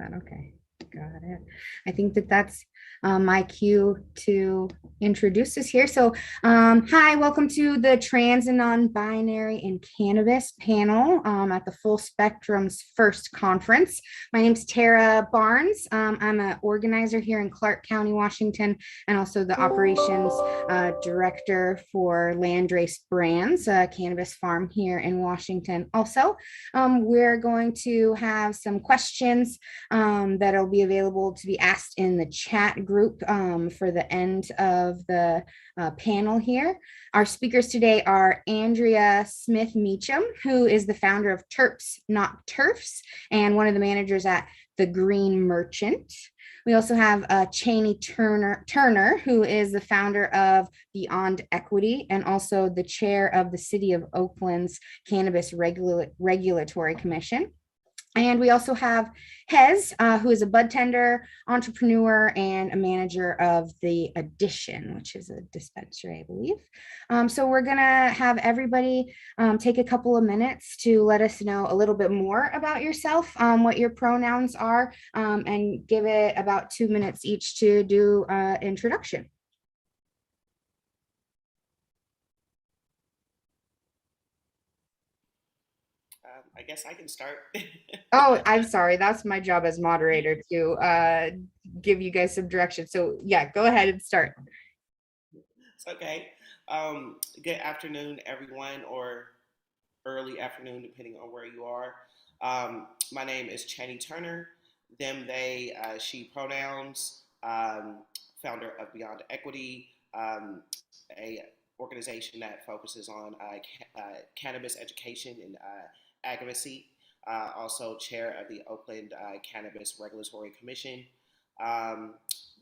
that. Okay, got it. I think that's my cue to introduce us here. So, hi, welcome to the Trans and Non-Binary in Cannabis panel at the Full Spectrum's first conference. My name's Tara Barnes. I'm an organizer here in Clark County, Washington, and also the operations director for Landrace Brands, a cannabis farm here in Washington. Also, we're going to have some questions that'll be available to be asked in the chat group for the end of the panel here. Our speakers today are Andrea Smith-Meecham, who is the founder of Terps, Not Terfs, and one of the managers at The Green Merchant. We also have Chaney Turner, who is the founder of Beyond Equity and also the chair of the City of Oakland's Cannabis Regulatory Commission. And we also have Hez, who is a bud tender, entrepreneur, and a manager of The Addition, which is a dispensary, I believe. So we're going to have everybody take a couple of minutes to let us know a little bit more about yourself, what your pronouns are, and give it about 2 minutes each to do introduction. I guess I can start. Oh, I'm sorry. That's my job as moderator to give you guys some direction. So yeah, go ahead and start. It's okay. Good afternoon, everyone, or early afternoon, depending on where you are. My name is Chaney Turner, them, they, she pronouns, founder of Beyond Equity, a organization that focuses on cannabis education and advocacy, also chair of the Oakland Cannabis Regulatory Commission.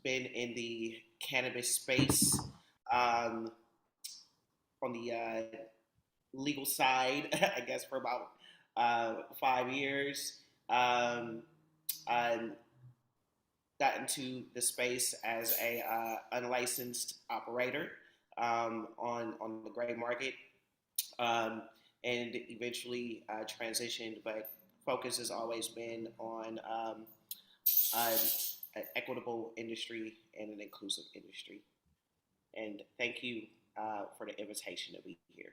Been in the cannabis space on the legal side, I guess, for about 5 years. I got into the space as a unlicensed operator on the gray market. And eventually transitioned, but focus has always been on an equitable industry and an inclusive industry. And thank you for the invitation to be here.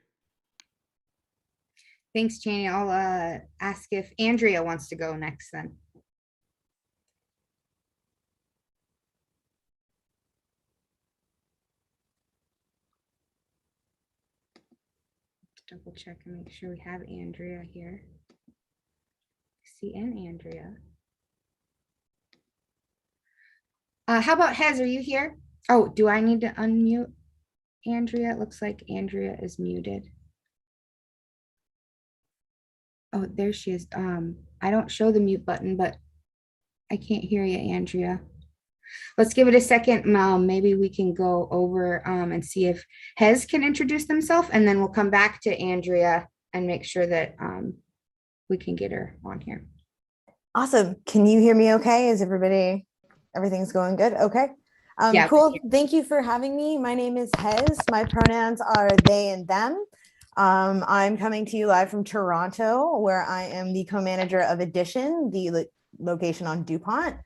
Thanks, Chaney. I'll ask if Andrea wants to go next then. Double check and make sure we have Andrea here. See, and Andrea. How about Hez? Are you here? Oh, do I need to unmute Andrea? It looks like Andrea is muted. Oh, there she is. I don't show the mute button, but I can't hear you, Andrea. Let's give it a second. Maybe we can go over and see if Hez can introduce themselves, and then we'll come back to Andrea and make sure that we can get her on here. Awesome. Can you hear me okay? Is everything's going good? Okay. Yeah. Cool. Thank you for having me. My name is Hez. My pronouns are they and them. I'm coming to you live from Toronto, where I am the co-manager of Addition, the location on DuPont.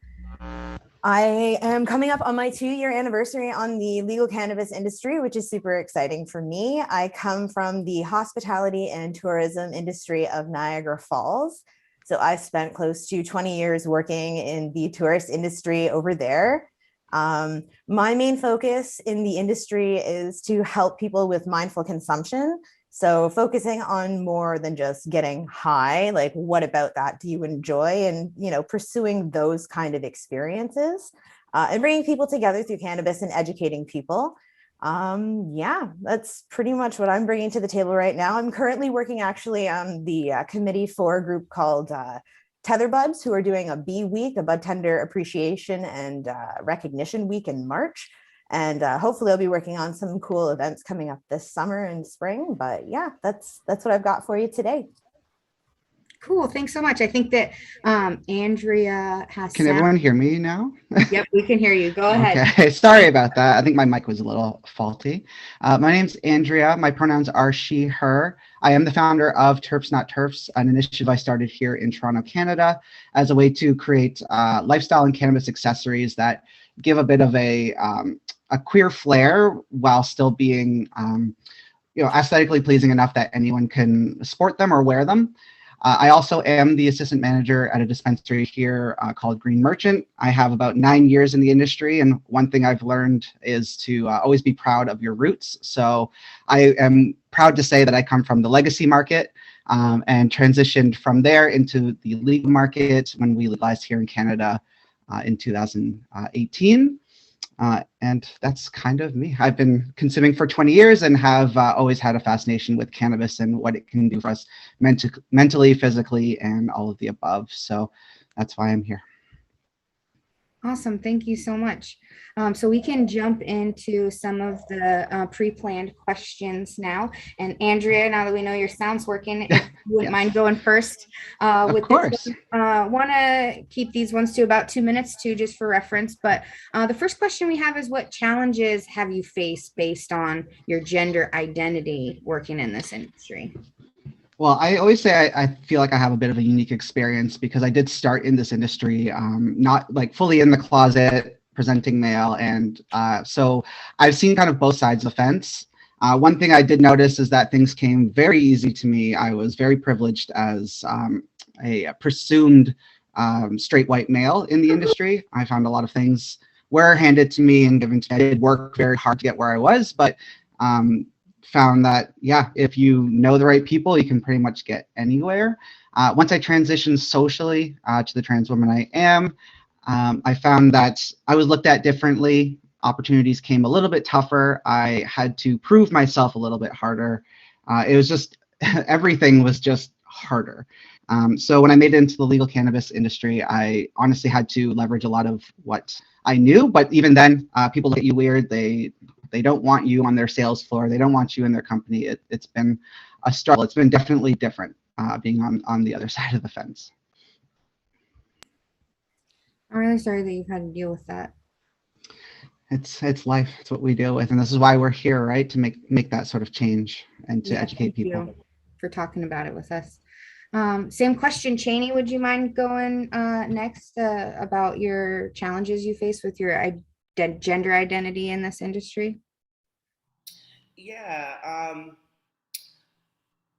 I am coming up on my 2-year anniversary on the legal cannabis industry, which is super exciting for me. I come from the hospitality and tourism industry of Niagara Falls. So I spent close to 20 years working in the tourist industry over there. My main focus in the industry is to help people with mindful consumption. So focusing on more than just getting high, like what about that do you enjoy, and pursuing those kind of experiences and bringing people together through cannabis and educating people. Yeah, that's pretty much what I'm bringing to the table right now. I'm currently working actually on the committee for a group called Tetherbuds, who are doing a bee week, a bud tender appreciation and recognition week in March. And hopefully I'll be working on some cool events coming up this summer and spring. But yeah, that's what I've got for you today. Cool. Thanks so much. I think that Andrea has. Can everyone hear me now? Yep, we can hear you. Go ahead. Okay. Sorry about that. I think my mic was a little faulty. My name's Andrea. My pronouns are she, her. I am the founder of Terps Not Terfs, an initiative I started here in Toronto, Canada, as a way to create lifestyle and cannabis accessories that give a bit of a queer flair while still being aesthetically pleasing enough that anyone can sport them or wear them. I also am the assistant manager at a dispensary here called Green Merchant. I have about 9 years in the industry, and one thing I've learned is to always be proud of your roots. So I am proud to say that I come from the legacy market and transitioned from there into the legal market when we legalized here in Canada in 2018. And that's kind of me. I've been consuming for 20 years and have always had a fascination with cannabis and what it can do for us mentally, physically, and all of the above. So that's why I'm here. Awesome. Thank you so much. So we can jump into some of the pre-planned questions now. And Andrea, now that we know your sound's working, if you wouldn't mind going first with course. this one. Want to keep these ones to about 2 minutes too, just for reference. But the first question we have is, what challenges have you faced based on your gender identity working in this industry? Well, I always say I feel like I have a bit of a unique experience because I did start in this industry, not like fully in the closet, presenting male. And so I've seen kind of both sides of the fence. One thing I did notice is that things came very easy to me. I was very privileged as a presumed straight white male in the industry. I found a lot of things were handed to me and given to me. I did work very hard to get where I was, but found that, yeah, if you know the right people, you can pretty much get anywhere. Once I transitioned socially to the trans woman I am, I found that I was looked at differently. Opportunities came a little bit tougher. I had to prove myself a little bit harder. It was just, everything was just harder. So when I made it into the legal cannabis industry, I honestly had to leverage a lot of what I knew, but even then, people look at you weird. They don't want you on their sales floor. They don't want you in their company. It's been a struggle. It's been definitely different being on the other side of the fence. I'm really sorry that you've had to deal with that. It's life. It's what we deal with, and this is why we're here, right? To make that sort of change and to educate people. Thank you for talking about it with us. Same question, Chaney. Would you mind going next about your challenges you face with your gender identity in this industry? Yeah,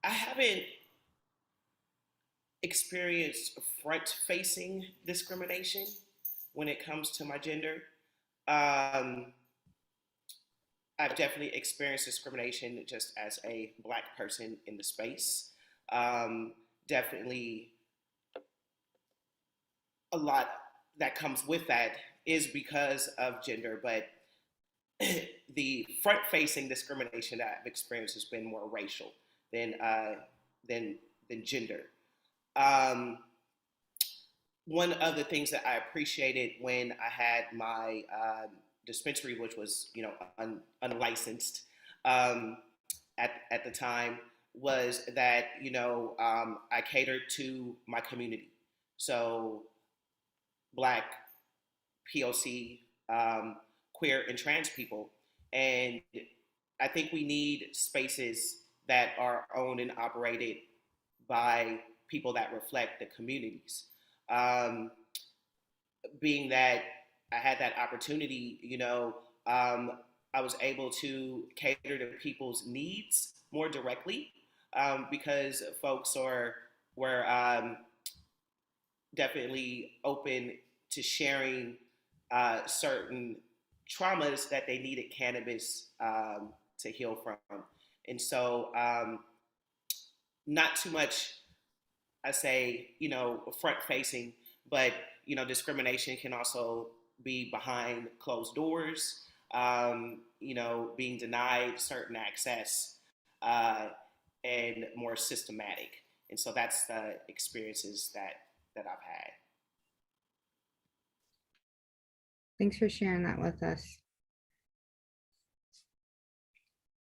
I haven't experienced front-facing discrimination when it comes to my gender. I've definitely experienced discrimination just as a Black person in the space. Definitely a lot that comes with that is because of gender, but the front-facing discrimination that I've experienced has been more racial than gender. One of the things that I appreciated when I had my dispensary, which was unlicensed at the time, was that I catered to my community, so Black, POC, queer, and trans people. And I think we need spaces that are owned and operated by people that reflect the communities. Being that I had that opportunity, I was able to cater to people's needs more directly because folks were definitely open to sharing certain traumas that they needed cannabis to heal from. And so not too much, I say, front facing, but, discrimination can also be behind closed doors, being denied certain access and more systematic. And so that's the experiences that I've had. Thanks for sharing that with us.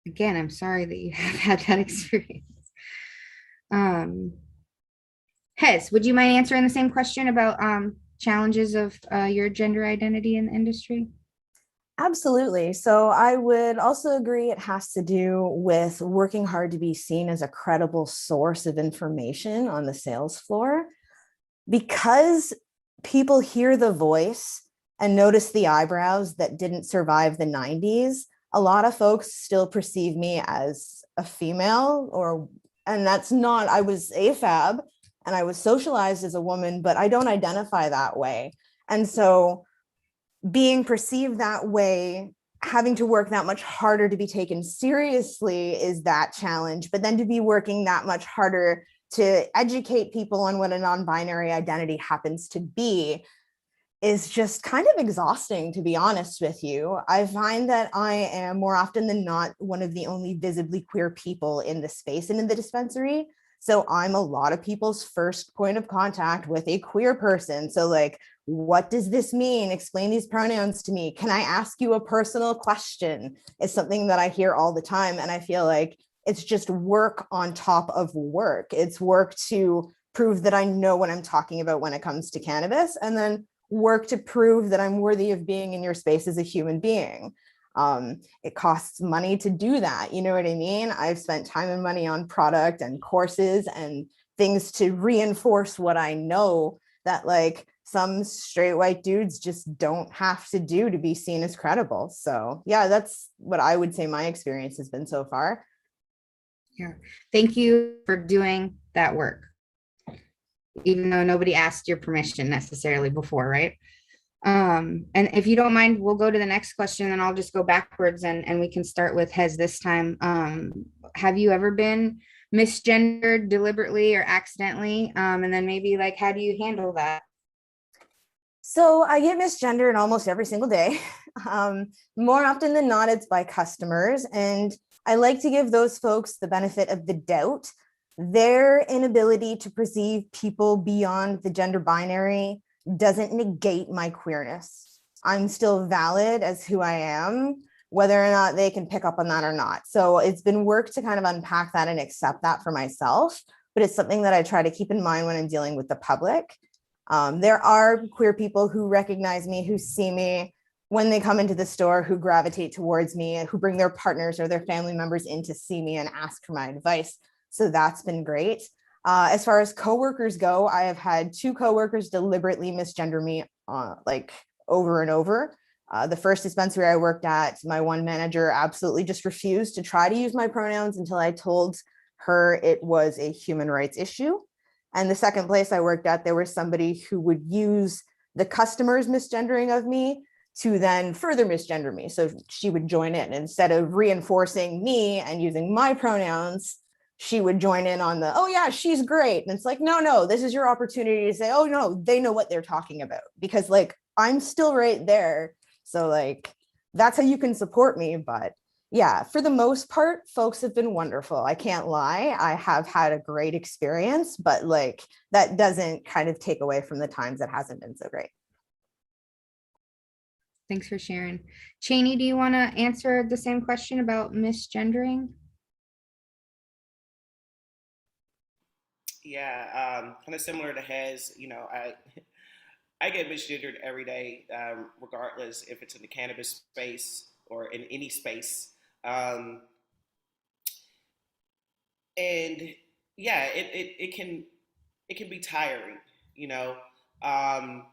Again, I'm sorry that you have had that experience. Hez, would you mind answering the same question about challenges of your gender identity in the industry? Absolutely. So I would also agree it has to do with working hard to be seen as a credible source of information on the sales floor. Because people hear the voice and notice the eyebrows that didn't survive the 90s, a lot of folks still perceive me as a female, and that's not, I was AFAB and I was socialized as a woman, but I don't identify that way. And so being perceived that way, having to work that much harder to be taken seriously is that challenge, but then to be working that much harder to educate people on what a non-binary identity happens to be is just kind of exhausting, to be honest with you. I find that I am more often than not one of the only visibly queer people in the space and in the dispensary. So I'm a lot of people's first point of contact with a queer person. So like, what does this mean? Explain these pronouns to me. Can I ask you a personal question? Is something that I hear all the time. And I feel like it's just work on top of work. It's work to prove that I know what I'm talking about when it comes to cannabis, and then work to prove that I'm worthy of being in your space as a human being. It costs money to do that. You know what I mean? I've spent time and money on product and courses and things to reinforce what I know that like some straight white dudes just don't have to do to be seen as credible. So yeah, that's what I would say my experience has been so far. Yeah. Thank you for doing that work, even though nobody asked your permission necessarily before, right? And if you don't mind, we'll go to the next question and I'll just go backwards and we can start with Hez this time. Have you ever been misgendered deliberately or accidentally? And then maybe like, how do you handle that? So I get misgendered almost every single day. More often than not, it's by customers. And I like to give those folks the benefit of the doubt. Their inability to perceive people beyond the gender binary doesn't negate my queerness. I'm still valid as who I am, whether or not they can pick up on that or not. So it's been work to kind of unpack that and accept that for myself, but it's something that I try to keep in mind when I'm dealing with the public. There are queer people who recognize me, who see me when they come into the store, who gravitate towards me, who bring their partners or their family members in to see me and ask for my advice. So that's been great. As far as coworkers go, I have had 2 coworkers deliberately misgender me like over and over. The first dispensary I worked at, my one manager absolutely just refused to try to use my pronouns until I told her it was a human rights issue. And the second place I worked at, there was somebody who would use the customer's misgendering of me to then further misgender me. So she would join in. Instead of reinforcing me and using my pronouns, she would join in on the, oh yeah, she's great. And it's like, no, this is your opportunity to say, oh no, they know what they're talking about, because like, I'm still right there. So like, that's how you can support me. But yeah, for the most part, folks have been wonderful. I can't lie. I have had a great experience, but like, that doesn't kind of take away from the times that hasn't been so great. Thanks for sharing. Chaney, do you want to answer the same question about misgendering? Yeah, kind of similar to Hez. You know, I get misgendered every day, regardless if it's in the cannabis space or in any space. Um, and yeah, it can be tiring. You know, um,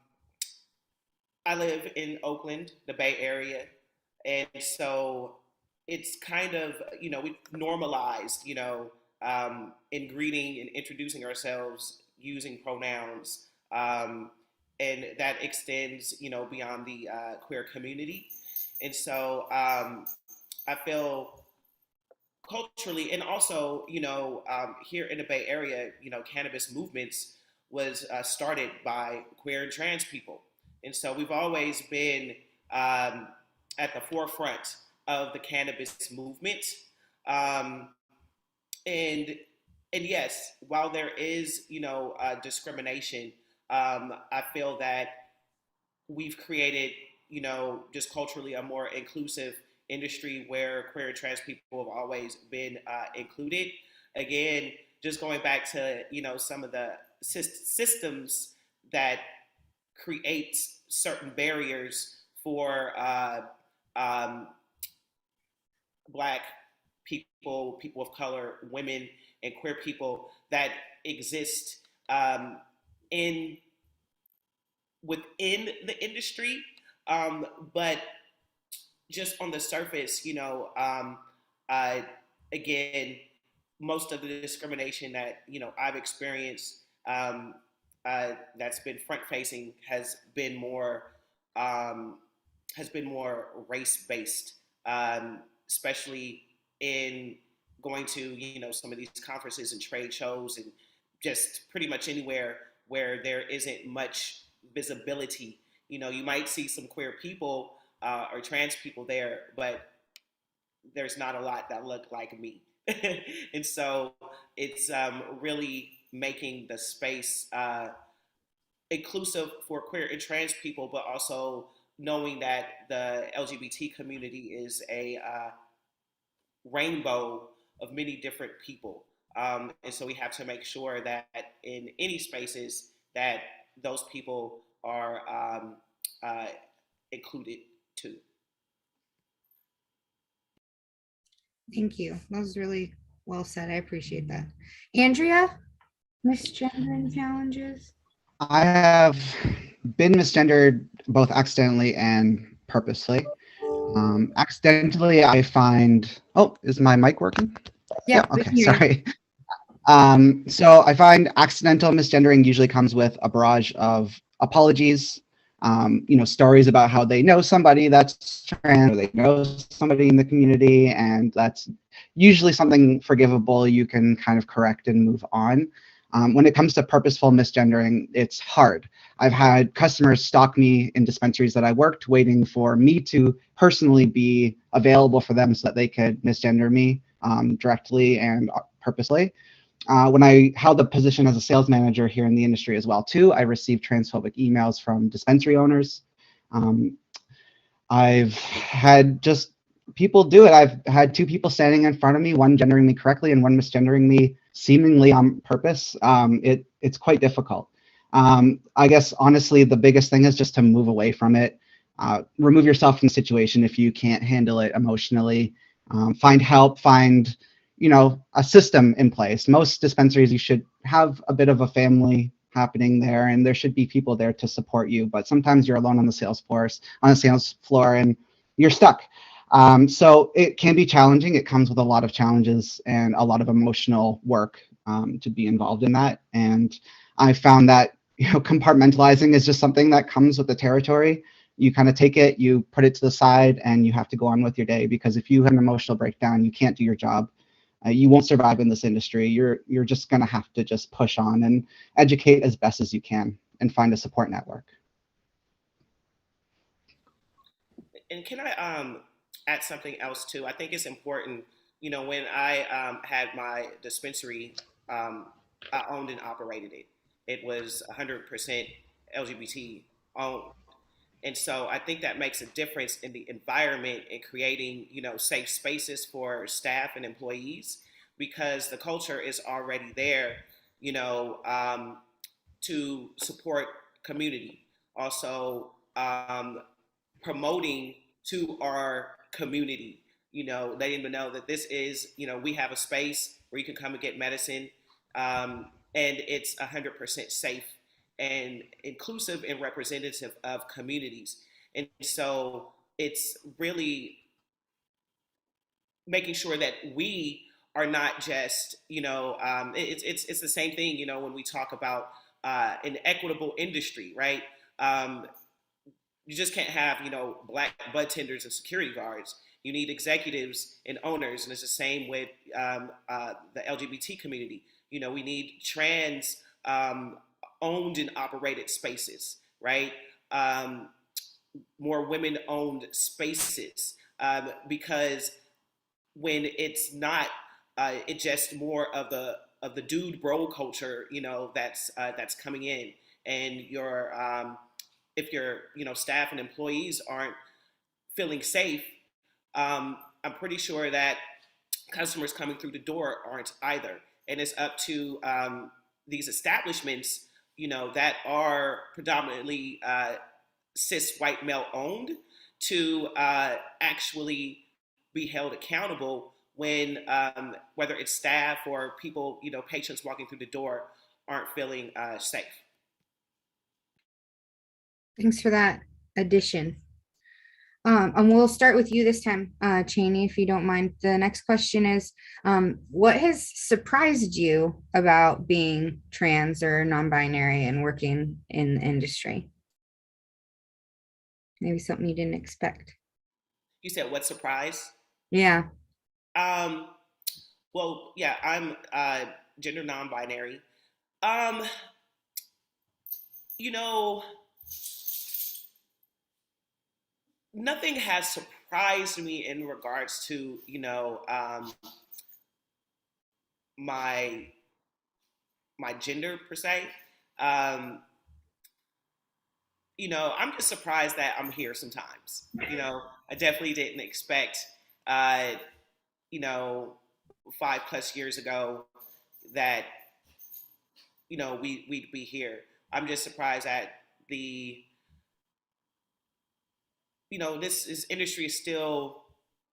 I live in Oakland, the Bay Area, and so it's kind of, you know, we normalized, you know, in greeting and introducing ourselves using pronouns, and that extends, you know, beyond the queer community. And so I feel culturally, and also, you know, here in the Bay Area, you know, cannabis movements was started by queer and trans people, and so we've always been um, at the forefront of the cannabis movement. Um, and and yes, while there is, you know, discrimination, I feel that we've created, you know, just culturally a more inclusive industry where queer and trans people have always been included. Again, just going back to, you know, some of the systems that create certain barriers for um, Black people, people of color, women, and queer people that exist in within the industry, but just on the surface, uh, again, most of the discrimination that I've experienced, that's been front facing um, has been more race based, especially in going to some of these conferences and trade shows and just pretty much anywhere where there isn't much visibility. You might see some queer people or trans people there, but there's not a lot that look like me. And so it's really making the space inclusive for queer and trans people, but also knowing that the LGBT community is a rainbow of many different people. And so we have to make sure that in any spaces that those people are uh, included too. Thank you. That was really well said. I appreciate that. Andrea, misgendering challenges. I have been misgendered both accidentally and purposely. Accidentally, I find. Oh, is my mic working? Yeah. Okay. Sorry. So I find accidental misgendering usually comes with a barrage of apologies, stories about how they know somebody that's trans, or they know somebody in the community, and that's usually something forgivable. You can kind of correct and move on. When it comes to purposeful misgendering, it's hard. I've had customers stalk me in dispensaries that I worked, waiting for me to personally be available for them so that they could misgender me directly and purposely. When I held the position as a sales manager here in the industry as well, too, I received transphobic emails from dispensary owners. I've had just people do it. I've had two people standing in front of me, one gendering me correctly and one misgendering me seemingly on purpose. It's quite difficult. I guess, honestly, the biggest thing is just to move away from it. Remove yourself from the situation if you can't handle it emotionally. Find help, find a system in place. Most dispensaries, you should have a bit of a family happening there, and there should be people there to support you. But sometimes you're alone on the sales floor, and you're stuck. So it can be challenging. It comes with a lot of challenges and a lot of emotional work to be involved in that. And I found that compartmentalizing is just something that comes with the territory. You kind of take it, you put it to the side, and you have to go on with your day, because if you have an emotional breakdown, you can't do your job. You won't survive in this industry. You're just going to have to just push on and educate as best as you can and find a support network. And can I add something else too? I think it's important. When I had my dispensary, I owned and operated it. It was 100% LGBT owned. And so I think that makes a difference in the environment and creating, safe spaces for staff and employees, because the culture is already there, to support community. Also, promoting to our community, letting them know that this is, we have a space where you can come and get medicine, and it's 100% safe and inclusive and representative of communities. And so it's really making sure that we are not just, it's the same thing, when we talk about an equitable industry, right? You just can't have, Black bud tenders and security guards. You need executives and owners, and it's the same with the LGBT community. We need trans owned and operated spaces, right? More women-owned spaces, because when it's not, it's just more of the dude bro culture, that's coming in, and if your staff and employees aren't feeling safe, I'm pretty sure that customers coming through the door aren't either. And it's up to these establishments, that are predominantly cis white male owned, to actually be held accountable when whether it's staff or people, patients walking through the door aren't feeling safe. Thanks for that addition. And we'll start with you this time, Chaney, if you don't mind. The next question is, what has surprised you about being trans or non-binary and working in the industry? Maybe something you didn't expect. You said what surprise? Yeah. Well, yeah, I'm gender non-binary. You know, nothing has surprised me in regards to, my gender per se. I'm just surprised that I'm here sometimes. I definitely didn't expect, 5+ years ago that, we'd be here. I'm just surprised at this industry is still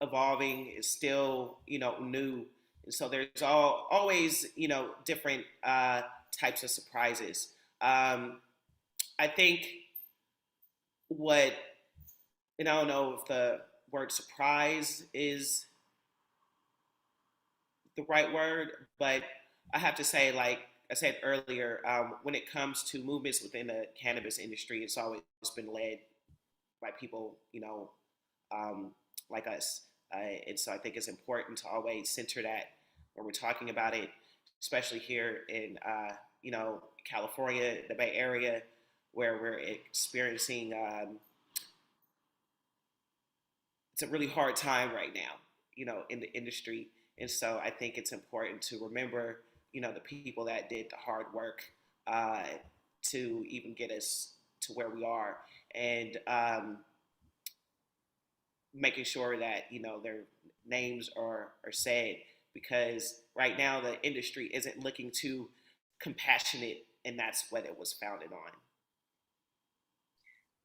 evolving, is still, new. And so there's always, different types of surprises. I think and I don't know if the word surprise is the right word, but I have to say, like I said earlier, when it comes to movements within the cannabis industry, it's always been led by people, like us. And so I think it's important to always center that when we're talking about it, especially here in, California, the Bay Area, where we're experiencing, it's a really hard time right now, in the industry. And so I think it's important to remember, the people that did the hard work to even get us to where we are, and making sure that, their names are said, because right now the industry isn't looking too compassionate, and that's what it was founded on.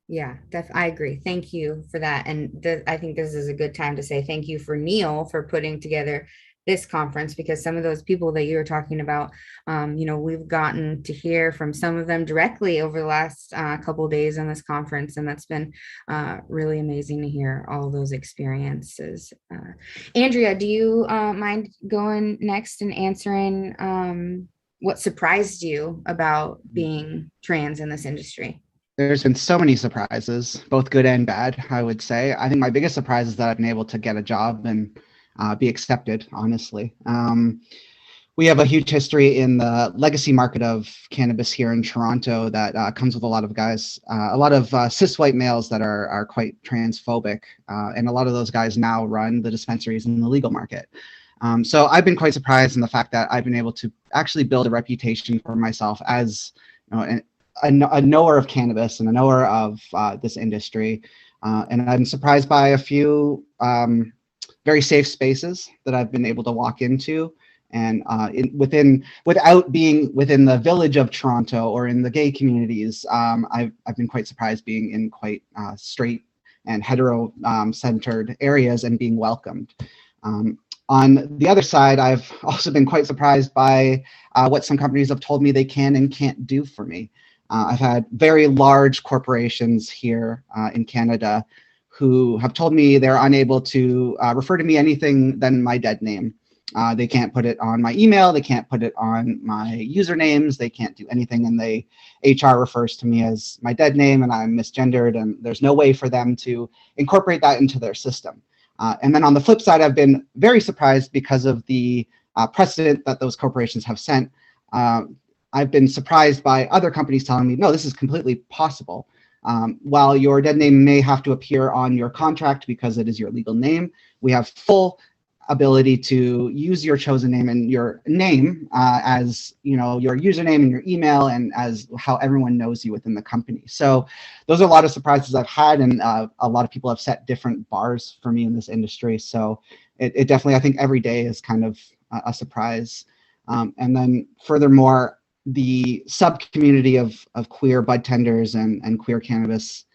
Yeah, I agree. Thank you for that. And I think this is a good time to say thank you for Neil for putting together this conference, because some of those people that you were talking about, we've gotten to hear from some of them directly over the last couple of days on this conference. And that's been really amazing to hear all those experiences. Andrea, do you mind going next and answering what surprised you about being trans in this industry? There's been so many surprises, both good and bad, I would say. I think my biggest surprise is that I've been able to get a job and be accepted, honestly. We have a huge history in the legacy market of cannabis here in Toronto that comes with a lot of guys, a lot of cis white males that are quite transphobic. And a lot of those guys now run the dispensaries in the legal market. So I've been quite surprised in the fact that I've been able to actually build a reputation for myself as, a knower of cannabis and a knower of this industry. And I'm surprised by a few very safe spaces that I've been able to walk into, and without being within the village of Toronto or in the gay communities. I've been quite surprised being in quite straight and hetero centered areas and being welcomed. On the other side, I've also been quite surprised by what some companies have told me they can and can't do for me. I've had very large corporations here in Canada who have told me they're unable to refer to me anything than my dead name. They can't put it on my email. They can't put it on my usernames. They can't do anything. And HR refers to me as my dead name, and I'm misgendered. And there's no way for them to incorporate that into their system. And then on the flip side, I've been very surprised because of the precedent that those corporations have set. I've been surprised by other companies telling me, no, this is completely possible. While your dead name may have to appear on your contract because it is your legal name, we have full ability to use your chosen name and your name as your username and your email, and as how everyone knows you within the company. So those are a lot of surprises I've had, and a lot of people have set different bars for me in this industry. So it definitely, I think every day is kind of a surprise. And then furthermore, the sub community of queer bud tenders and queer cannabis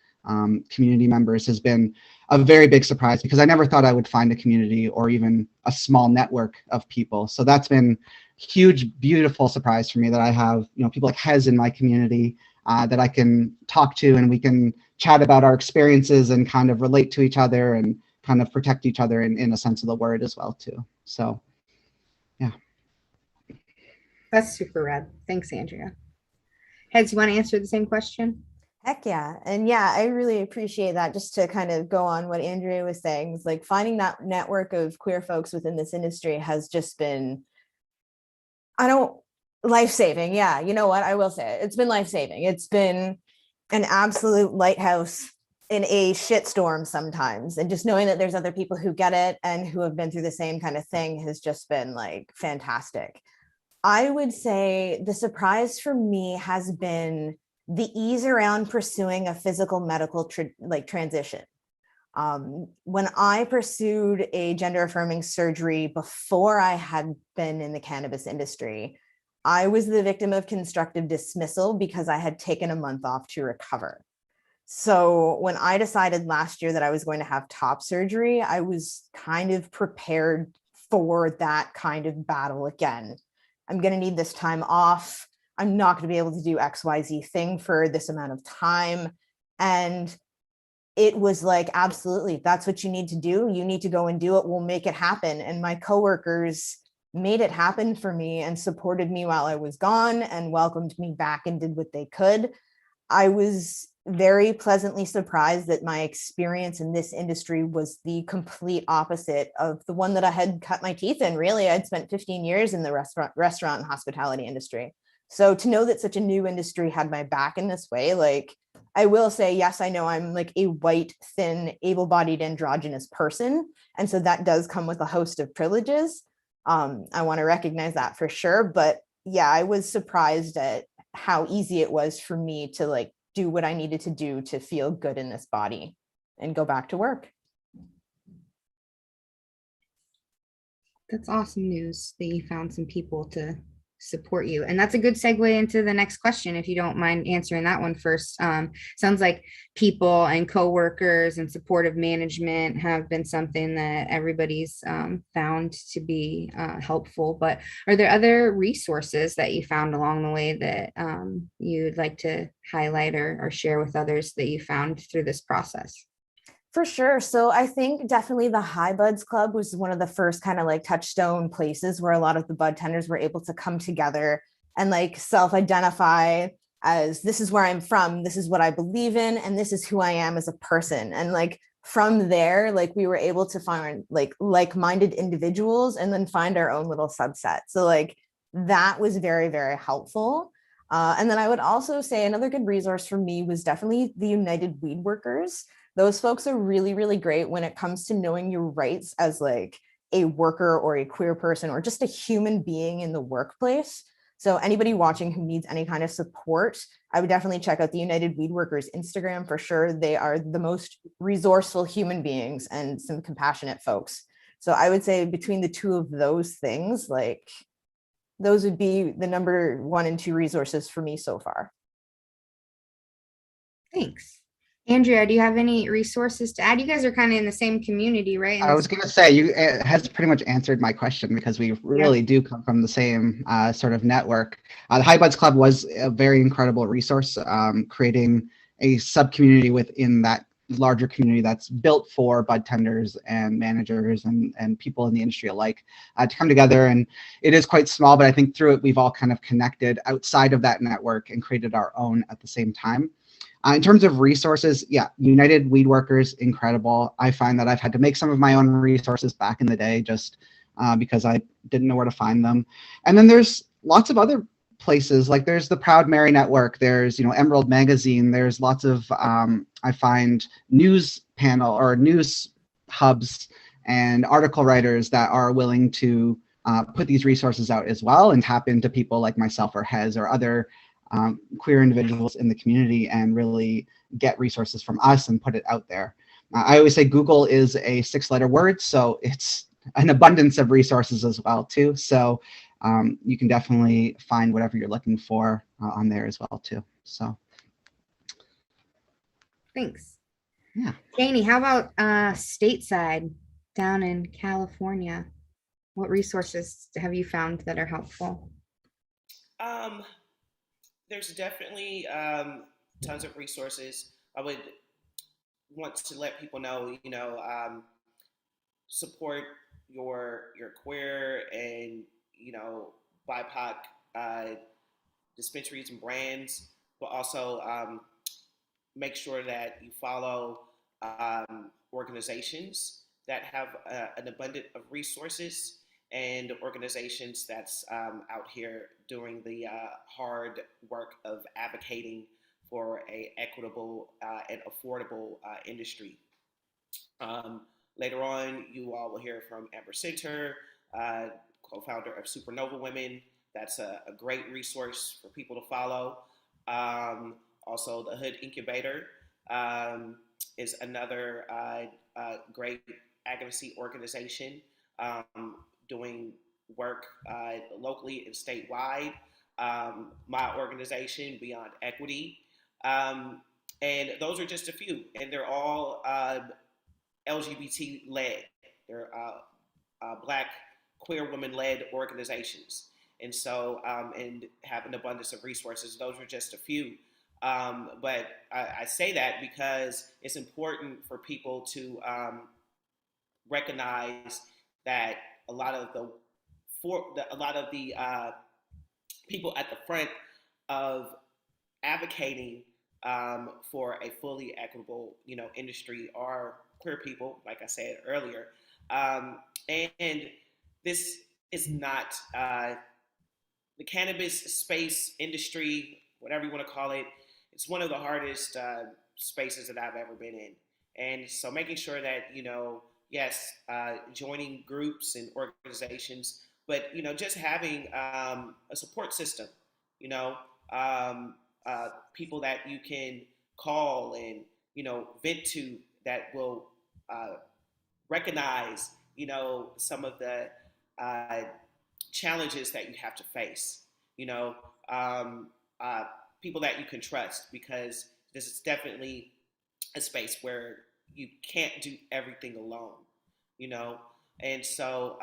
community members has been a very big surprise, because I never thought I would find a community or even a small network of people. So that's been huge, beautiful surprise for me, that I have, people like Hez in my community that I can talk to, and we can chat about our experiences and kind of relate to each other and kind of protect each other in a sense of the word as well too. So yeah. That's super rad. Thanks, Andrea. Hez, you want to answer the same question? Heck yeah. And yeah, I really appreciate that. Just to kind of go on what Andrea was saying, is like finding that network of queer folks within this industry has just been, life-saving. Yeah, you know what? I will say it. It's been life-saving. It's been an absolute lighthouse in a shitstorm sometimes. And just knowing that there's other people who get it and who have been through the same kind of thing has just been like fantastic. I would say the surprise for me has been the ease around pursuing a physical medical transition. When I pursued a gender affirming surgery before I had been in the cannabis industry, I was the victim of constructive dismissal because I had taken a month off to recover. So when I decided last year that I was going to have top surgery, I was kind of prepared for that kind of battle again. I'm going to need this time off. I'm not going to be able to do XYZ thing for this amount of time. And it was like, absolutely, that's what you need to do. You need to go and do it. We'll make it happen. And my coworkers made it happen for me and supported me while I was gone and welcomed me back and did what they could. I was very pleasantly surprised that my experience in this industry was the complete opposite of the one that I had cut my teeth in. Really, I'd spent 15 years in the restaurant and hospitality industry. So to know that such a new industry had my back in this way, like, I will say, yes, I know I'm like a white, thin, able-bodied, androgynous person. And so that does come with a host of privileges. I want to recognize that for sure. But yeah, I was surprised at how easy it was for me to like do what I needed to do to feel good in this body and go back to work. That's awesome news that you found some people to support you. And that's a good segue into the next question, if you don't mind answering that one first. Sounds like people and coworkers and supportive management have been something that everybody's found to be helpful. But are there other resources that you found along the way that you'd like to highlight or share with others that you found through this process? For sure. So I think definitely the High Buds Club was one of the first kind of like touchstone places where a lot of the bud tenders were able to come together and like self-identify as, this is where I'm from, this is what I believe in, and this is who I am as a person. And like from there, like we were able to find like like-minded individuals and then find our own little subset. So like that was very, very helpful. And then I would also say another good resource for me was definitely the United Weed Workers. Those folks are really, really great when it comes to knowing your rights as like a worker or a queer person or just a human being in the workplace. So anybody watching who needs any kind of support, I would definitely check out the United Weed Workers Instagram for sure. They are the most resourceful human beings and some compassionate folks. So I would say between the two of those things, like those would be the number 1 and 2 resources for me so far. Thanks. Andrea, do you have any resources to add? You guys are kind of in the same community, right? I was going to say, it has pretty much answered my question, because we really do come from the same sort of network. The High Buds Club was a very incredible resource, creating a sub-community within that larger community that's built for bud tenders and managers and people in the industry alike to come together. And it is quite small, but I think through it, we've all kind of connected outside of that network and created our own at the same time. In terms of resources, yeah, United Weed Workers, incredible. I find that I've had to make some of my own resources back in the day just because I didn't know where to find them. And then there's lots of other places, like there's the Proud Mary Network, there's, Emerald Magazine, there's lots of, I find news panel or news hubs and article writers that are willing to put these resources out as well and tap into people like myself or Hez or other queer individuals in the community and really get resources from us and put it out there. I always say Google is a 6-letter word, so it's an abundance of resources as well too. So you can definitely find whatever you're looking for on there as well too. So Thanks. Yeah. Chaney, how about stateside down in California? What resources have you found that are helpful? Um, there's definitely tons of resources. I would want to let people know, support your queer and BIPOC dispensaries and brands, but also make sure that you follow organizations that have an abundance of resources and organizations that's out here doing the hard work of advocating for a equitable and affordable industry. Um, Later on, you all will hear from Amber Center, co-founder of Supernova Women. That's a great resource for people to follow. Also, the Hood Incubator is another great advocacy organization doing work locally and statewide. My organization, Beyond Equity. And those are just a few, and they're all LGBT led. They're Black queer women led organizations. And so, and have an abundance of resources. Those are just a few. But I say that because it's important for people to recognize that a lot of the people at the front of advocating for a fully equitable, industry are queer people, like I said earlier, and this is not the cannabis space industry, whatever you want to call it. It's one of the hardest spaces that I've ever been in, and so making sure that yes, joining groups and organizations, but just having a support system, people that you can call and vent to that will recognize some of the challenges that you have to face. People that you can trust, because this is definitely a space where you can't do everything alone. And so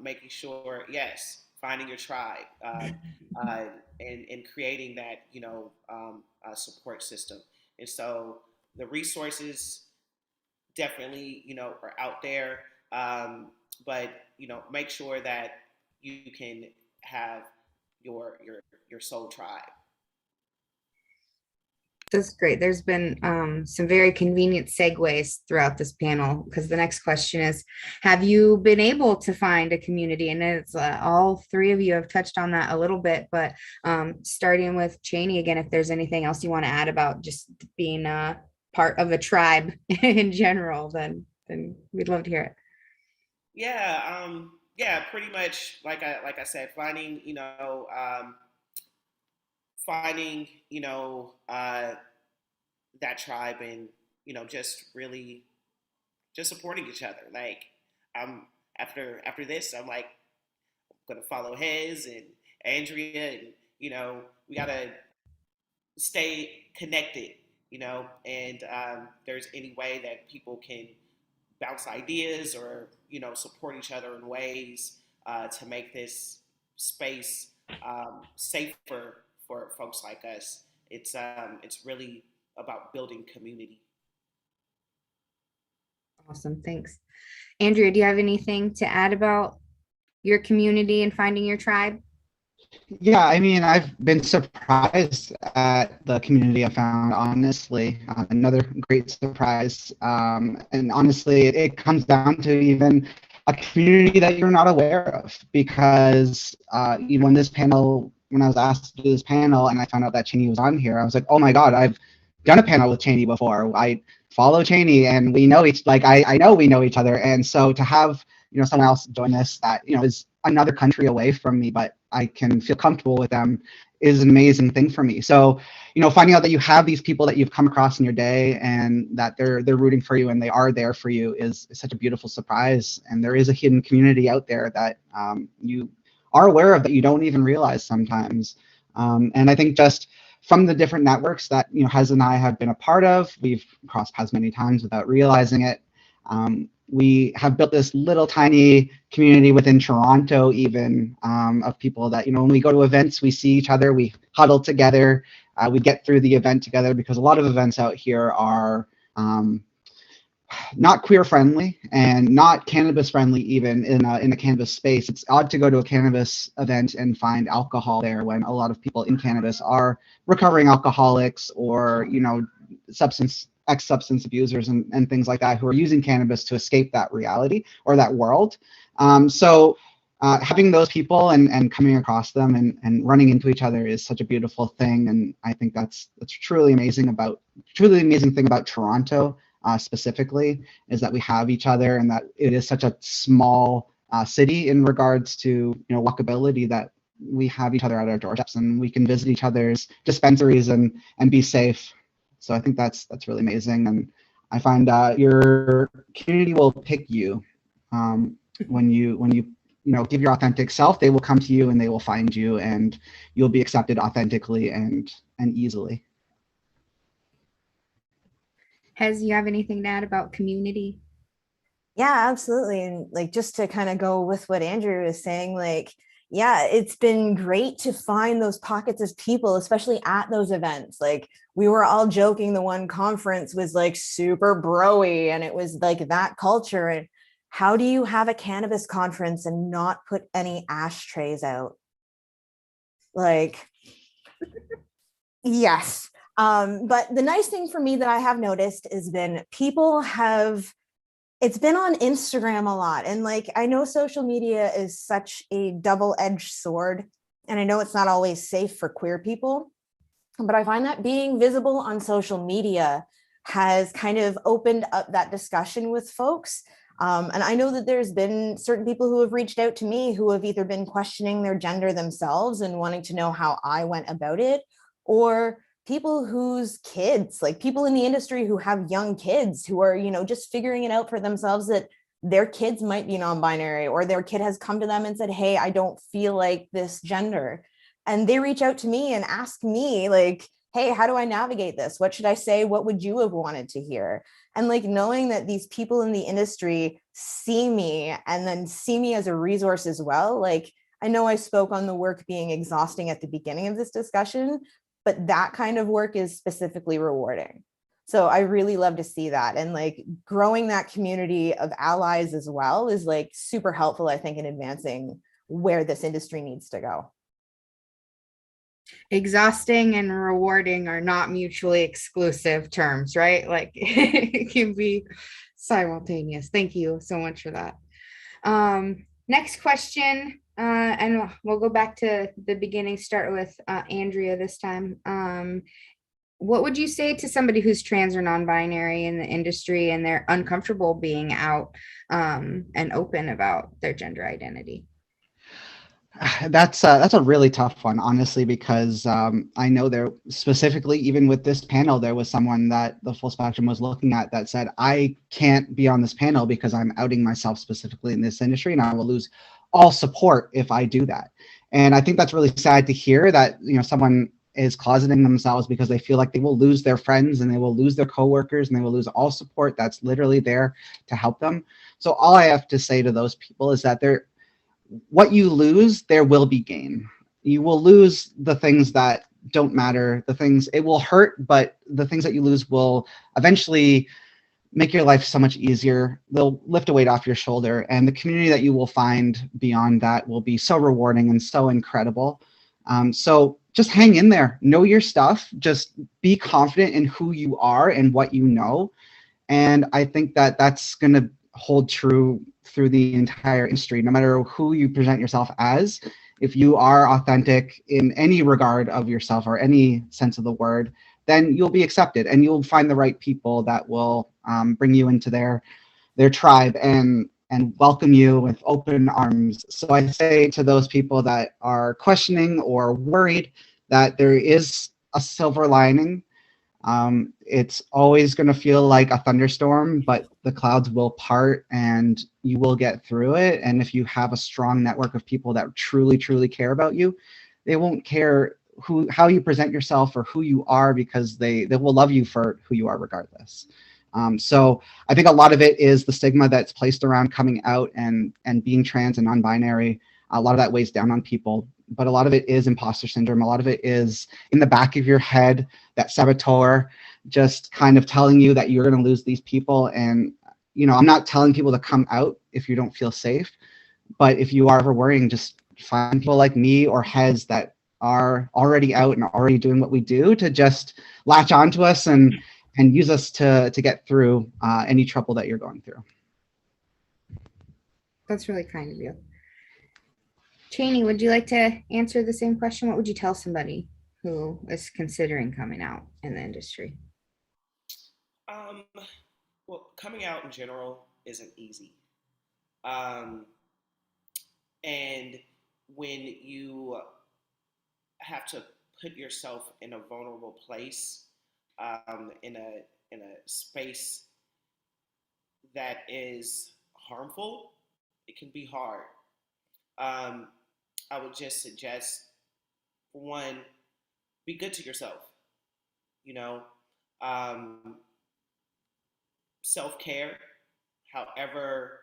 making sure, yes, finding your tribe and creating that support system. And so the resources definitely are out there, but make sure that you can have your soul tribe. That's great. There's been some very convenient segues throughout this panel, because the next question is, have you been able to find a community? And it's all three of you have touched on that a little bit, but starting with Chaney again, if there's anything else you want to add about just being part of a tribe in general, then we'd love to hear it. Yeah, pretty much like I said, finding that tribe, and just really just supporting each other. Like, after this, I'm like gonna follow Hez and Andrea, and we gotta stay connected, and there's any way that people can bounce ideas or support each other in ways to make this space safer for folks like us. It's really about building community. Awesome, thanks. Andrea, do you have anything to add about your community and finding your tribe? Yeah, I mean, I've been surprised at the community I found, honestly. Another great surprise. And honestly, it comes down to even a community that you're not aware of, because when I was asked to do this panel and I found out that Chaney was on here, I was like, oh my God, I've done a panel with Chaney before. I follow Chaney and we know I know we know each other. And so to have, someone else join this that, is another country away from me, but I can feel comfortable with them, is an amazing thing for me. So, finding out that you have these people that you've come across in your day and that they're rooting for you and they are there for you is such a beautiful surprise. And there is a hidden community out there that you are aware of that you don't even realize sometimes. And I think just from the different networks that Hez and I have been a part of. We've crossed paths many times without realizing it. We have built this little tiny community within Toronto, even of people that when we go to events, we see each other, we huddle together, we get through the event together, because a lot of events out here are not queer friendly and not cannabis friendly, even in the cannabis space. It's odd to go to a cannabis event and find alcohol there when a lot of people in cannabis are recovering alcoholics, or substance abusers and things like that, who are using cannabis to escape that reality or that world. So having those people and coming across them and running into each other is such a beautiful thing. And I think that's truly amazing thing about Toronto. Specifically, is that we have each other, and that it is such a small city in regards to walkability, that we have each other at our doorsteps and we can visit each other's dispensaries and be safe. So I think that's really amazing, and I find your community will pick you when you give your authentic self. They will come to you and they will find you, and you'll be accepted authentically and easily. Hez, you have anything to add about community? Yeah, absolutely. And like, just to kind of go with what Andrew is saying, like, yeah, it's been great to find those pockets of people, especially at those events. Like, we were all joking, the one conference was like super broy, and it was like that culture. And how do you have a cannabis conference and not put any ashtrays out? Like, yes. But the nice thing for me that I have noticed has been it's been on Instagram a lot. And like, I know social media is such a double-edged sword, and I know it's not always safe for queer people, but I find that being visible on social media has kind of opened up that discussion with folks. And I know that there's been certain people who have reached out to me who have either been questioning their gender themselves and wanting to know how I went about it, or people whose kids, like people in the industry who have young kids who are, just figuring it out for themselves, that their kids might be non-binary, or their kid has come to them and said, hey, I don't feel like this gender. And they reach out to me and ask me like, hey, how do I navigate this? What should I say? What would you have wanted to hear? And like, knowing that these people in the industry see me and then see me as a resource as well. Like, I know I spoke on the work being exhausting at the beginning of this discussion, but that kind of work is specifically rewarding. So I really love to see that. And like, growing that community of allies as well is like super helpful, I think, in advancing where this industry needs to go. Exhausting and rewarding are not mutually exclusive terms, right? Like, it can be simultaneous. Thank you so much for that. Next question. And we'll go back to the beginning, start with Andrea this time. What would you say to somebody who's trans or non-binary in the industry and they're uncomfortable being out and open about their gender identity? That's a really tough one, honestly, because I know there specifically, even with this panel, there was someone that the Full Spectrum was looking at that said, I can't be on this panel because I'm outing myself specifically in this industry, and I will lose all support if I do that. And I think that's really sad to hear, that someone is closeting themselves because they feel like they will lose their friends and they will lose their coworkers and they will lose all support that's literally there to help them. So all I have to say to those people is that what you lose, there will be gain. You will lose the things that don't matter, it will hurt, but the things that you lose will eventually make your life so much easier. They'll lift a weight off your shoulder, and the community that you will find beyond that will be so rewarding and so incredible. So just hang in there, know your stuff, just be confident in who you are and what you know. And I think that that's going to hold true through the entire industry, no matter who you present yourself as. If you are authentic in any regard of yourself or any sense of the word, then you'll be accepted and you'll find the right people that will bring you into their tribe and welcome you with open arms. So I say to those people that are questioning or worried that there is a silver lining. It's always going to feel like a thunderstorm, but the clouds will part and you will get through it. And if you have a strong network of people that truly, truly care about you, they won't care how you present yourself or who you are, because they will love you for who you are regardless. So I think a lot of it is the stigma that's placed around coming out and being trans and non-binary. A lot of that weighs down on people, but a lot of it is imposter syndrome. A lot of it is in the back of your head, that saboteur just kind of telling you that you're going to lose these people. And, you know, I'm not telling people to come out if you don't feel safe, but if you are ever worrying, just find people like me or Hez that are already out and already doing what we do to just latch onto us and use us to get through any trouble that you're going through. That's really kind of you. Chaney, would you like to answer the same question? What would you tell somebody who is considering coming out in the industry? Well, coming out in general isn't easy. And when you have to put yourself in a vulnerable place, in a space that is harmful, it can be hard. I would just suggest, for one, be good to yourself. You know, self-care, however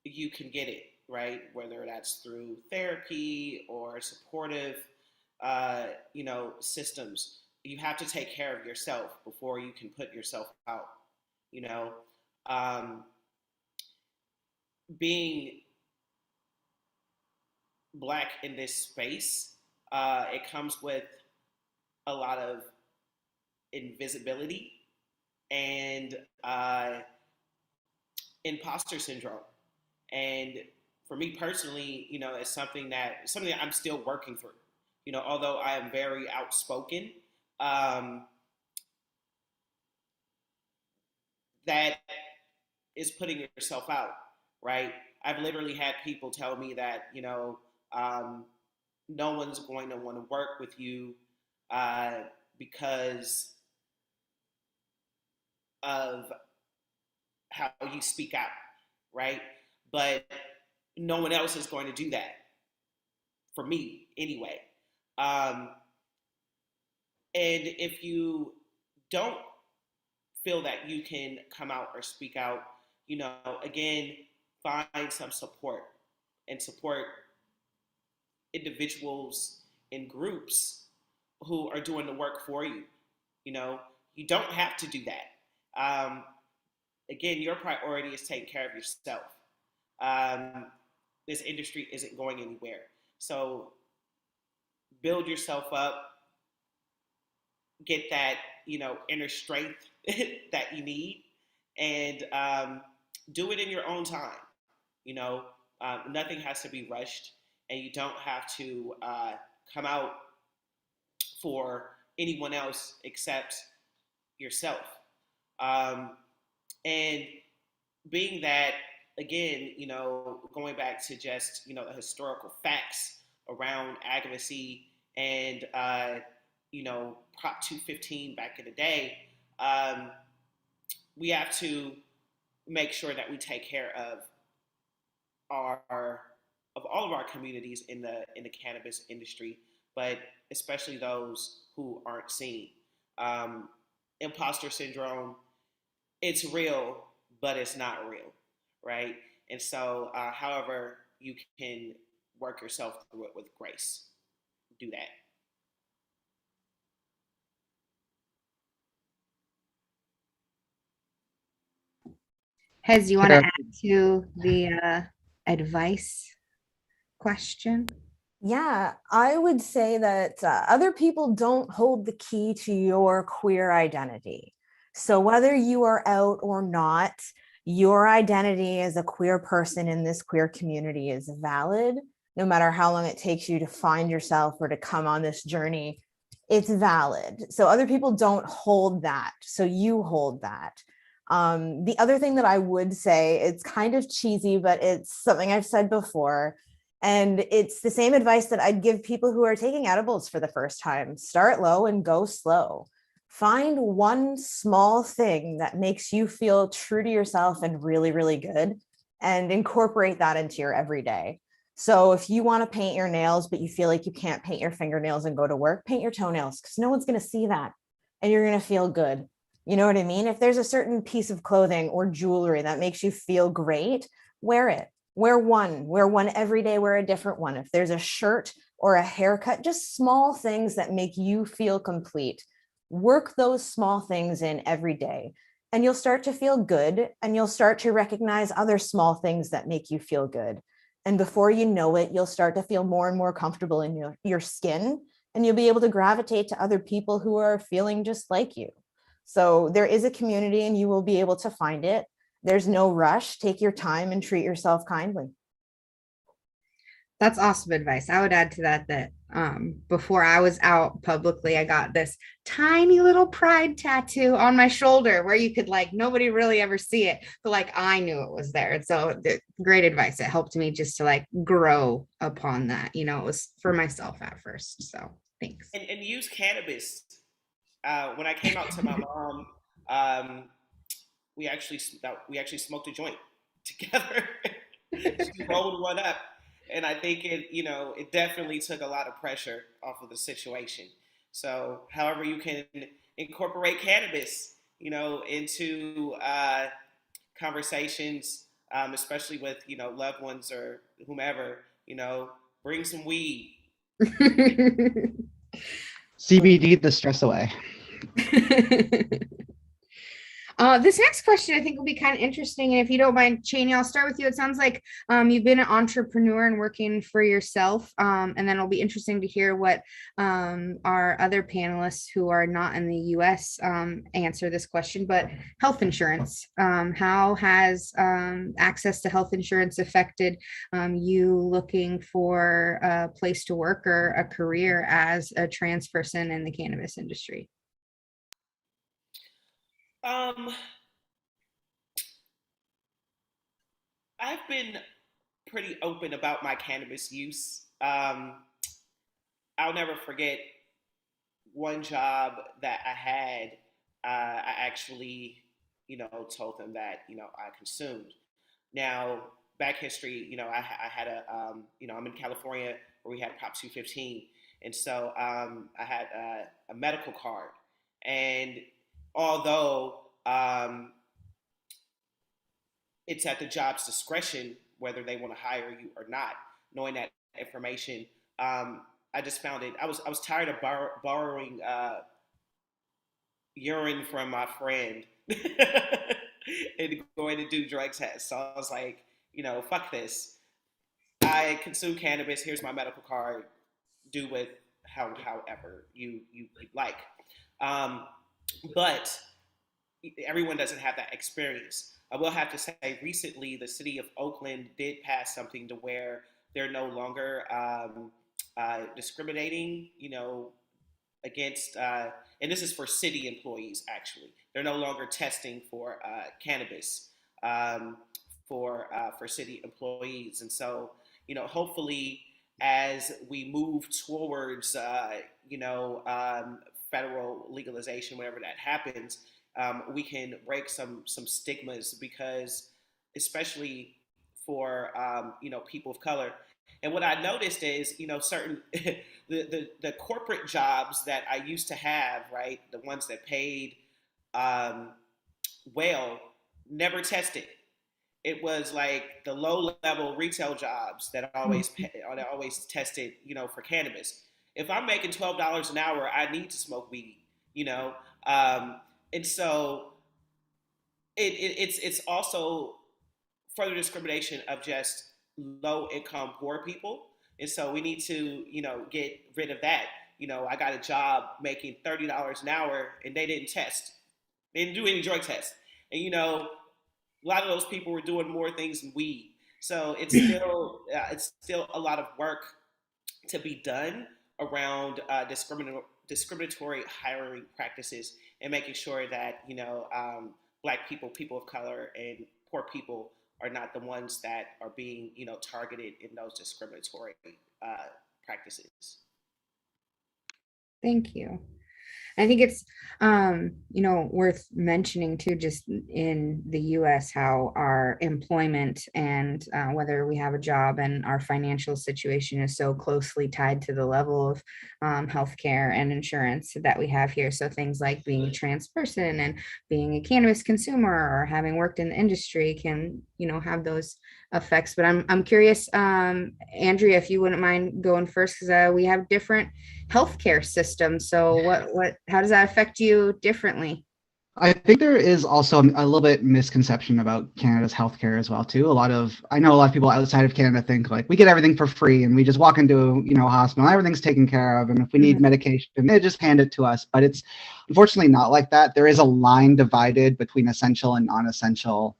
you can get it, right? Whether that's through therapy or supportive, systems. You have to take care of yourself before you can put yourself out. You know, being Black in this space, it comes with a lot of invisibility and imposter syndrome. And for me personally, you know, it's something that I'm still working through. You know, although I am very outspoken, that is putting yourself out, right? I've literally had people tell me that, you know, no one's going to want to work with you because of how you speak out, right? But no one else is going to do that for me anyway. And if you don't feel that you can come out or speak out, you know, again, find some support and support individuals and groups who are doing the work for you. You know, you don't have to do that. Again, your priority is taking care of yourself. This industry isn't going anywhere. So build yourself up, get that, you know, inner strength that you need, and do it in your own time. You know, nothing has to be rushed, and you don't have to come out for anyone else except yourself. And being that, again, you know, going back to just, you know, the historical facts around advocacy and, you know, Prop 215 back in the day, we have to make sure that we take care of all of our communities in the cannabis industry, but especially those who aren't seen. Imposter syndrome, it's real, but it's not real, right? And so, however you can work yourself through it with grace, do that. Hez, you want to add to the advice question? Yeah, I would say that other people don't hold the key to your queer identity. So whether you are out or not, your identity as a queer person in this queer community is valid, no matter how long it takes you to find yourself or to come on this journey. It's valid. So other people don't hold that. So you hold that. The other thing that I would say, it's kind of cheesy, but it's something I've said before. And it's the same advice that I'd give people who are taking edibles for the first time. Start low and go slow. Find one small thing that makes you feel true to yourself and really, really good, and incorporate that into your everyday. So if you want to paint your nails, but you feel like you can't paint your fingernails and go to work, paint your toenails, because no one's going to see that and you're going to feel good. You know what I mean? If there's a certain piece of clothing or jewelry that makes you feel great, wear it. Wear one every day, wear a different one. If there's a shirt or a haircut, just small things that make you feel complete. Work those small things in every day, and you'll start to feel good, and you'll start to recognize other small things that make you feel good. And before you know it, you'll start to feel more and more comfortable in your skin, and you'll be able to gravitate to other people who are feeling just like you. So there is a community, and you will be able to find it. There's no rush. Take your time and treat yourself kindly. That's awesome advice. I would add to that before I was out publicly, I got this tiny little pride tattoo on my shoulder where you could like nobody really ever see it, but like I knew it was there. And so great advice. It helped me just to like grow upon that. You know, it was for myself at first. So thanks. And use cannabis. When I came out to my mom, we actually smoked a joint together. She rolled one up, and I think it definitely took a lot of pressure off of the situation. So, however you can incorporate cannabis, into conversations, especially with loved ones or whomever, bring some weed. CBD the stress away. This next question I think will be kind of interesting. And if you don't mind, Chaney, I'll start with you. It sounds like you've been an entrepreneur and working for yourself. And then it'll be interesting to hear what our other panelists who are not in the US answer this question. But health insurance, how has access to health insurance affected you looking for a place to work or a career as a trans person in the cannabis industry? I've been pretty open about my cannabis use. I'll never forget one job that I had. I actually, told them that, I consumed. Now, back history, I had I'm in California where we had Prop 215. And so I had a medical card. And although it's at the job's discretion whether they want to hire you or not, knowing that information, I just found it. I was tired of borrowing urine from my friend and going to do drug tests. So I was like, fuck this. I consume cannabis. Here's my medical card. Do with however you like. But everyone doesn't have that experience. I will have to say, recently, the city of Oakland did pass something to where they're no longer discriminating, against, and this is for city employees, actually. They're no longer testing for cannabis for city employees. And so, hopefully, as we move towards, federal legalization, whenever that happens, we can break some stigmas, because especially for people of color. And what I noticed is, certain the corporate jobs that I used to have, right, the ones that paid well, never tested. It was like the low level retail jobs that always tested, for cannabis. If I'm making $12 an hour, I need to smoke weed, and so it's also further discrimination of just low income poor people. And so we need to, get rid of that. I got a job making $30 an hour and they didn't test. They didn't do any drug tests. And, a lot of those people were doing more things than weed. So it's still a lot of work to be done around discriminatory hiring practices, and making sure that Black people, people of color, and poor people are not the ones that are being targeted in those discriminatory practices. Thank you. I think it's, worth mentioning too, just in the US, how our employment and whether we have a job and our financial situation is so closely tied to the level of healthcare and insurance that we have here. So things like being a trans person and being a cannabis consumer or having worked in the industry can, have those effects. But I'm curious, Andrea, if you wouldn't mind going first, because we have different healthcare system. So how does that affect you differently? I think there is also a little bit misconception about Canada's healthcare as well too. I know a lot of people outside of Canada think like we get everything for free and we just walk into, a hospital, everything's taken care of. And if we need medication, they just hand it to us. But it's unfortunately not like that. There is a line divided between essential and non-essential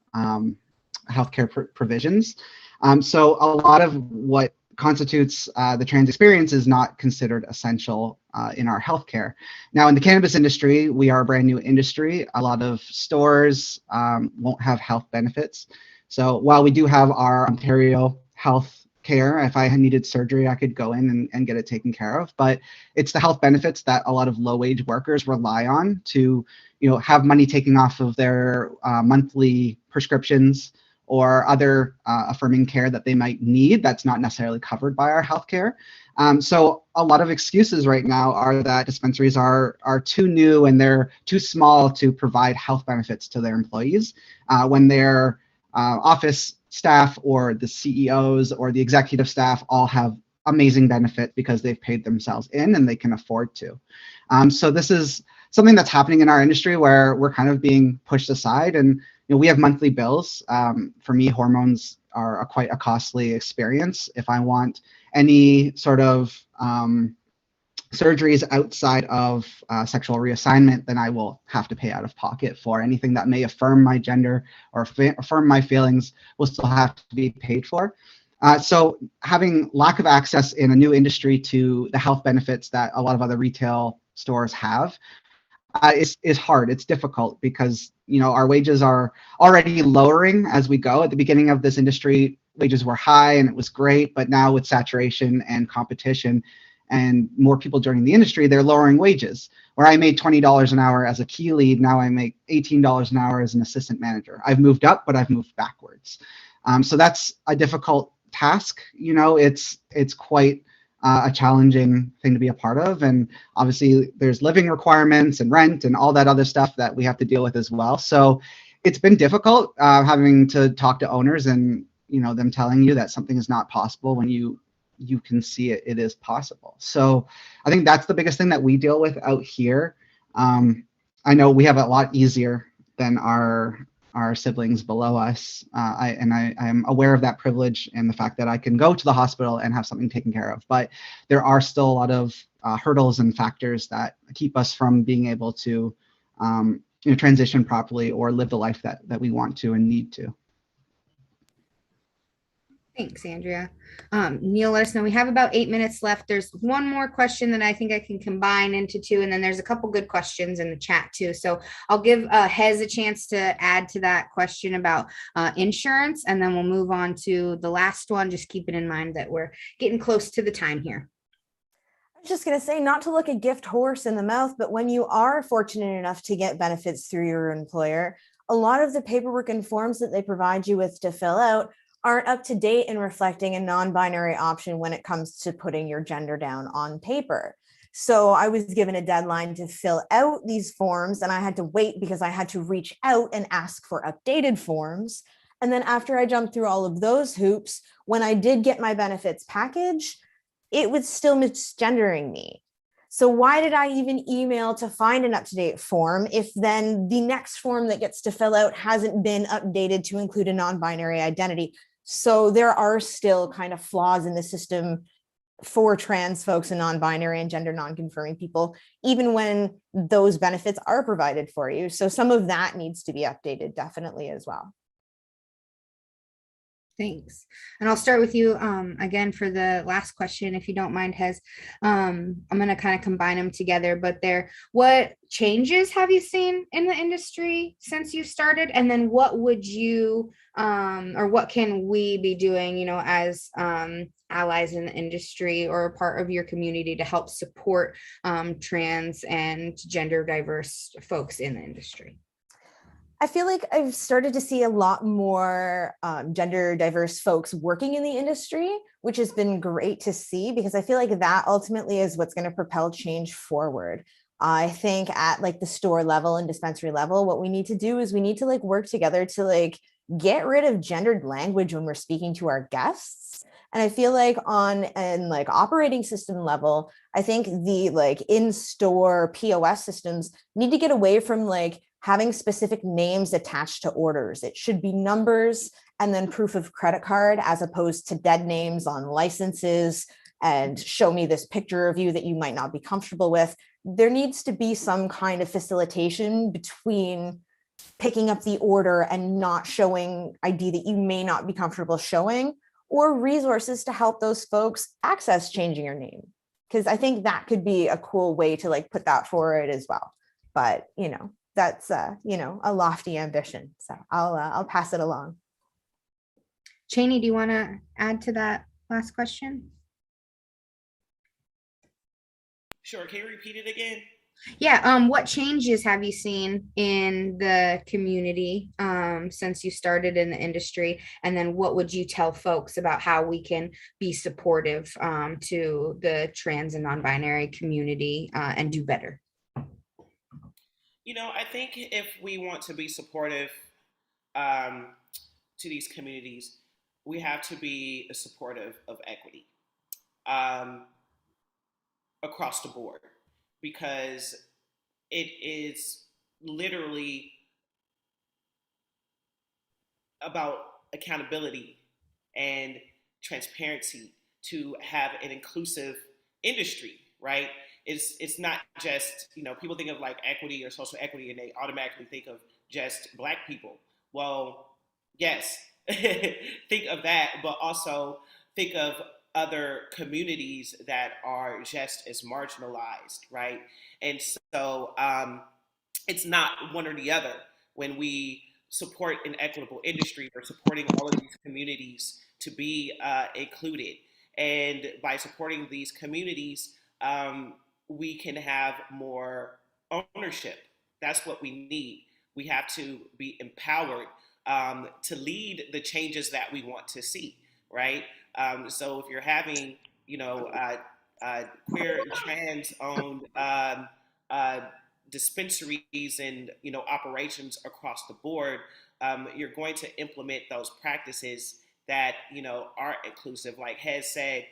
healthcare provisions. So a lot of what constitutes the trans experience is not considered essential in our healthcare. Now, in the cannabis industry, we are a brand new industry. A lot of stores won't have health benefits. So while we do have our Ontario health care, if I needed surgery, I could go in and get it taken care of. But it's the health benefits that a lot of low-wage workers rely on to, have money taken off of their monthly prescriptions or other affirming care that they might need that's not necessarily covered by our healthcare. So a lot of excuses right now are that dispensaries are too new and they're too small to provide health benefits to their employees when their office staff or the CEOs or the executive staff all have amazing benefit because they've paid themselves in and they can afford to. So this is something that's happening in our industry where we're kind of being pushed aside, and we have monthly bills. For me, hormones are quite a costly experience. If I want any sort of surgeries outside of sexual reassignment, then I will have to pay out of pocket for anything that may affirm my gender or affirm my feelings will still have to be paid for. So having lack of access in a new industry to the health benefits that a lot of other retail stores have is hard. It's difficult because our wages are already lowering as we go. At the beginning of this industry, wages were high and it was great, but now with saturation and competition and more people joining the industry, they're lowering wages. Where I made $20 an hour as a key lead, now I make $18 an hour as an assistant manager. I've moved up, but I've moved backwards. So that's a difficult task. It's quite a challenging thing to be a part of. And obviously there's living requirements and rent and all that other stuff that we have to deal with as well. So it's been difficult having to talk to owners and, them telling you that something is not possible when you can see it is possible. So I think that's the biggest thing that we deal with out here. I know we have it a lot easier than our siblings below us. I am aware of that privilege and the fact that I can go to the hospital and have something taken care of. But there are still a lot of hurdles and factors that keep us from being able to transition properly or live the life that we want to and need to. Thanks, Andrea. Neil, let us know. We have about 8 minutes left. There's one more question that I think I can combine into two, and then there's a couple good questions in the chat too. So I'll give Hez a chance to add to that question about insurance, and then we'll move on to the last one. Just keeping in mind that we're getting close to the time here. I was just going to say, not to look a gift horse in the mouth, but when you are fortunate enough to get benefits through your employer, a lot of the paperwork and forms that they provide you with to fill out aren't up to date in reflecting a non-binary option when it comes to putting your gender down on paper. So I was given a deadline to fill out these forms and I had to wait because I had to reach out and ask for updated forms. And then after I jumped through all of those hoops, when I did get my benefits package, it was still misgendering me. So why did I even email to find an up-to-date form if then the next form that gets to fill out hasn't been updated to include a non-binary identity? So there are still kind of flaws in the system for trans folks and non-binary and gender non-conforming people, even when those benefits are provided for you. So some of that needs to be updated definitely as well. Thanks. And I'll start with you again for the last question, if you don't mind, Hez. I'm going to kind of combine them together, but what changes have you seen in the industry since you started? And then what would you, or what can we be doing, as allies in the industry or a part of your community to help support trans and gender diverse folks in the industry? I feel like I've started to see a lot more gender diverse folks working in the industry, which has been great to see, because I feel like that ultimately is what's going to propel change forward. I think at like the store level and dispensary level, what we need to do is we need to like work together to like get rid of gendered language when we're speaking to our guests. And I feel like on an like operating system level, I think the like in-store POS systems need to get away from like having specific names attached to orders. It should be numbers and then proof of credit card, as opposed to dead names on licenses and show me this picture of you that you might not be comfortable with. There needs to be some kind of facilitation between picking up the order and not showing ID that you may not be comfortable showing, or resources to help those folks access changing your name. Because I think that could be a cool way to like put that forward as well. But, that's a lofty ambition. So I'll pass it along. Chaney, do you want to add to that last question? Sure. Can you repeat it again? Yeah. What changes have you seen in the community since you started in the industry? And then what would you tell folks about how we can be supportive to the trans and non-binary community and do better? I think if we want to be supportive to these communities, we have to be supportive of equity across the board, because it is literally about accountability and transparency to have an inclusive industry, right? It's not just, people think of like equity or social equity and they automatically think of just Black people. Well, yes, think of that, but also think of other communities that are just as marginalized, right? And so it's not one or the other. When we support an equitable industry, we're supporting all of these communities to be included. And by supporting these communities, we can have more ownership. That's what we need. We have to be empowered to lead the changes that we want to see, right? So if you're having, queer and trans-owned dispensaries and operations across the board, you're going to implement those practices that are inclusive. Like Hez said,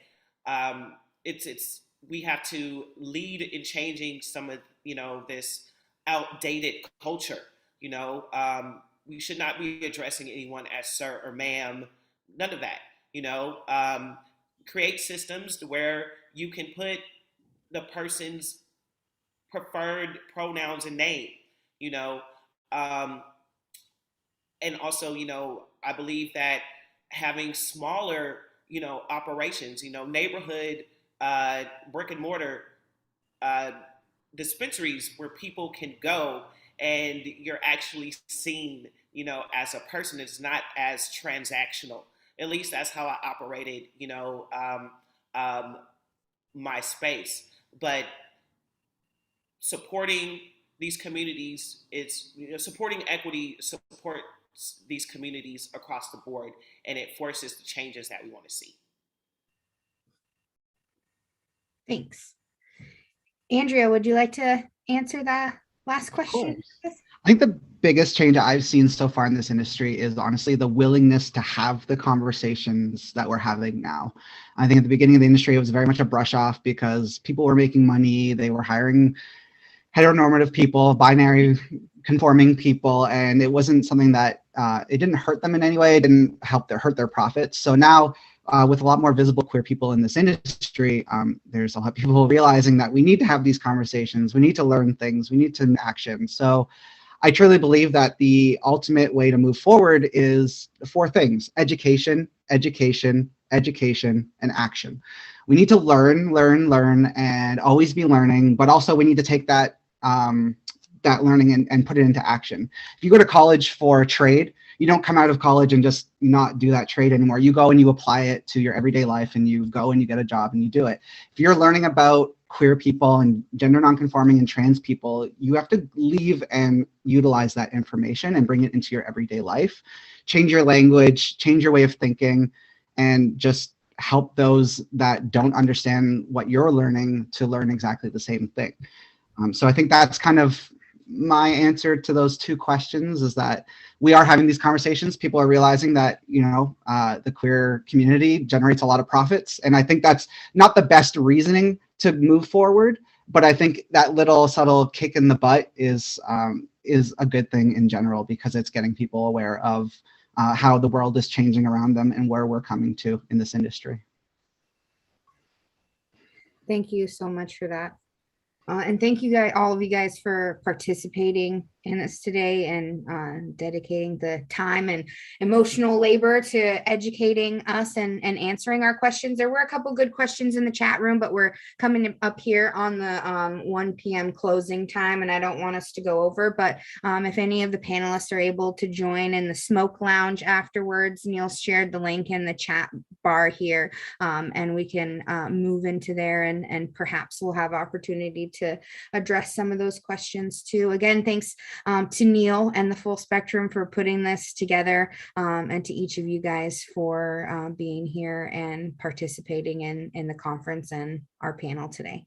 we have to lead in changing some of this outdated culture. We should not be addressing anyone as sir or ma'am. None of that. Create systems where you can put the person's preferred pronouns and name. And also, I believe that having smaller, operations, neighborhood brick and mortar dispensaries where people can go and you're actually seen, as a person. It's not as transactional. At least that's how I operated, my space. But supporting these communities, it's supporting equity, support these communities across the board, and it forces the changes that we want to see. Thanks. Andrea, would you like to answer that last question? I think the biggest change I've seen so far in this industry is honestly the willingness to have the conversations that we're having now. I think at the beginning of the industry, it was very much a brush off because people were making money. They were hiring heteronormative people, binary conforming people, and it wasn't something that it didn't hurt them in any way. It didn't hurt their profits. So now with a lot more visible queer people in this industry, there's a lot of people realizing that we need to have these conversations. We need to learn things. We need to action. So I truly believe that the ultimate way to move forward is 4 things: education, education, education, and action. We need to learn, and always be learning, but also we need to take that that learning and put it into action. If you go to college for a trade, you don't come out of college and just not do that trade anymore. You go and you apply it to your everyday life, and you go and you get a job and you do it. If you're learning about queer people and gender nonconforming and trans people, you have to leave and utilize that information and bring it into your everyday life. Change your language, change your way of thinking, and just help those that don't understand what you're learning to learn exactly the same thing. So I think that's kind of my answer to those two questions, is that we are having these conversations. People are realizing that, you know, the queer community generates a lot of profits. And I think that's not the best reasoning to move forward, but I think that little subtle kick in the butt is a good thing in general, because it's getting people aware of how the world is changing around them and where we're coming to in this industry. Thank you so much for that. And thank you guys, all of you guys, for participating in this today and dedicating the time and emotional labor to educating us and answering our questions. There were a couple good questions in the chat room, but we're coming up here on the 1 p.m. closing time, and I don't want us to go over. But if any of the panelists are able to join in the smoke lounge afterwards, Neil shared the link in the chat bar here, and we can move into there, and perhaps we'll have opportunity to address some of those questions too. Again, thanks to Neil and the Full Spectrum for putting this together, and to each of you guys for being here and participating in the conference and our panel today.